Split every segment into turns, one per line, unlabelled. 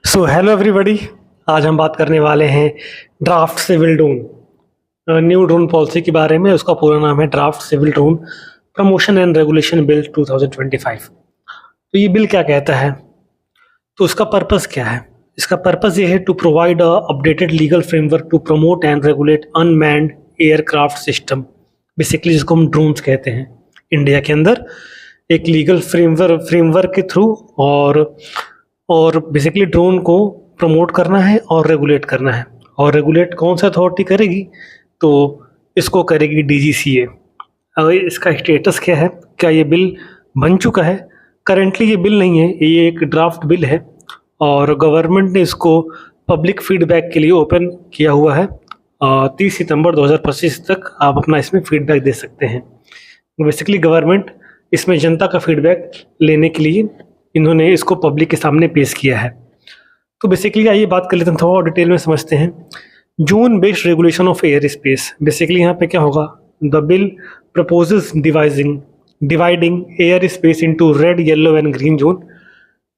So hello everybody. आज हम बात करने वाले हैं draft civil drone new drone policy के बारे में। उसका पूरा नाम है draft civil drone promotion and regulation bill 2025। तो ये बिल क्या कहता है, तो उसका पर्पस क्या है? इसका पर्पस ये है to provide a updated legal framework to promote and regulate unmanned aircraft system, basically जिसको हम ड्रोन्स कहते हैं। इंडिया के अंदर एक लीगल फ्रेमवर्क के थ्रू और बेसिकली ड्रोन को प्रमोट करना है और रेगुलेट करना है। और रेगुलेट कौन सा अथॉरिटी करेगी? तो इसको करेगी DGCA। अगर इसका स्टेटस क्या है, क्या ये बिल बन चुका है? करेंटली ये बिल नहीं है, ये एक ड्राफ्ट बिल है और गवर्नमेंट ने इसको पब्लिक फीडबैक के लिए ओपन किया हुआ है। 30 सितंबर 2025 तक आप अपना इसमें फीडबैक दे सकते हैं। बेसिकली गवर्नमेंट इसमें जनता का फीडबैक लेने के लिए इन्होंने इसको पब्लिक के सामने पेश किया है। तो बेसिकली आइए बात कर लेते हैं, थोड़ा डिटेल में समझते हैं। Zone based regulation of air space. Basically यहाँ पे क्या होगा? The bill proposes dividing air space into red, yellow and green zone.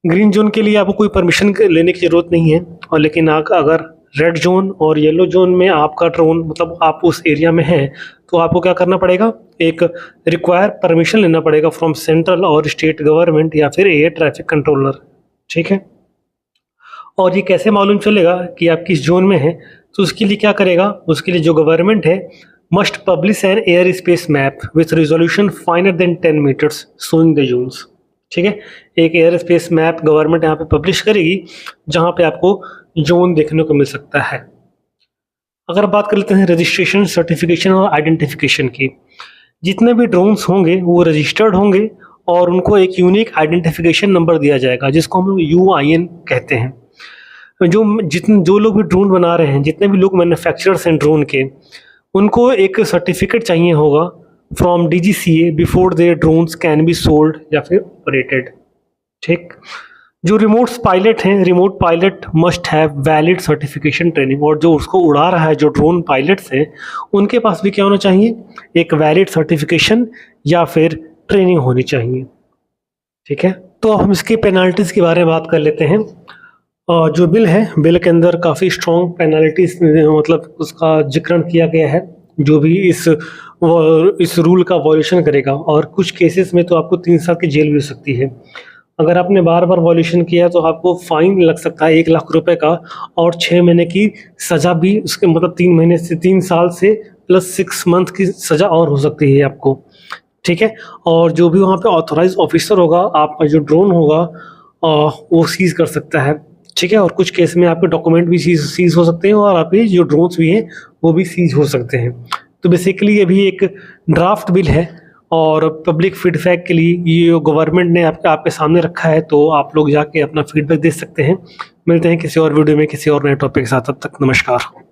Green zone के लिए आपको कोई परमिशन लेने की ज़रूरत नहीं है, और लेकिन अगर रेड जोन और येलो जोन में आपका ड्रोन मतलब आप उस एरिया में हैं, तो आपको क्या करना पड़ेगा? एक रिक्वायर परमिशन लेना पड़ेगा फ्रॉम सेंट्रल और स्टेट गवर्नमेंट या फिर एयर ट्रैफिक कंट्रोलर। ठीक है। और ये कैसे मालूम चलेगा कि आप किस जोन में हैं? तो उसके लिए क्या करेगा? उसके लिए जो गवर्नमेंट है must publish an air space map with resolution finer than 10 metres showing the zones. ठीक है। एक एयर स्पेस मैप गवर्नमेंट यहाँ पे पब्लिश करेगी जहाँ पे आपको जोन देखने को मिल सकता है। अगर बात कर लेते हैं रजिस्ट्रेशन, सर्टिफिकेशन और आइडेंटिफिकेशन की, जितने भी ड्रोन्स होंगे वो रजिस्टर्ड होंगे और उनको एक यूनिक आइडेंटिफिकेशन नंबर दिया जाएगा जिसको हम लोग UIN कहते हैं। जो लोग भी ड्रोन बना रहे हैं, जितने भी लोग मैन्युफैक्चरर्स हैं ड्रोन के, उनको एक सर्टिफिकेट चाहिए होगा from DGCA before there drones can be sold या फिर ऑपरेटेड। ठीक। जो remote pilot must have valid certification training, और जो उसको उड़ा रहा है, जो ड्रोन पायलट्स हैं, उनके पास भी क्या होना चाहिए? एक वैलिड सर्टिफिकेशन या फिर ट्रेनिंग होनी चाहिए। ठीक है। तो हम इसकी पेनाल्टीज़ के बारे में बात कर लेते हैं। जो बिल है, बिल के अंदर काफ़ी स्ट्रॉन्ग पेनाल्टीज मतलब उसका जिक्रण किया गया है, जो भी इस रूल का वॉल्यूशन करेगा। और कुछ केसेस में तो आपको 3 साल की जेल भी हो सकती है। अगर आपने बार बार वॉल्यूशन किया तो आपको फाइन लग सकता है 1 लाख रुपए का, और 6 महीने की सज़ा भी, उसके मतलब 3 साल से प्लस 6 मंथ की सज़ा और हो सकती है आपको। ठीक है। और जो भी वहाँ पे ऑथोराइज ऑफिसर होगा, आपका जो ड्रोन होगा वो सीज़ कर सकता है। ठीक है। और कुछ केस में आपके डॉक्यूमेंट भी सीज़ हो सकते हैं और आपके जो ड्रोन्स भी हैं वो भी सीज़ हो सकते हैं। तो बेसिकली ये भी एक ड्राफ्ट बिल है और पब्लिक फीडबैक के लिए ये गवर्नमेंट ने आपके सामने रखा है, तो आप लोग जाके अपना फीडबैक दे सकते हैं। मिलते हैं किसी और वीडियो में किसी और नए टॉपिक के साथ। तब तक नमस्कार।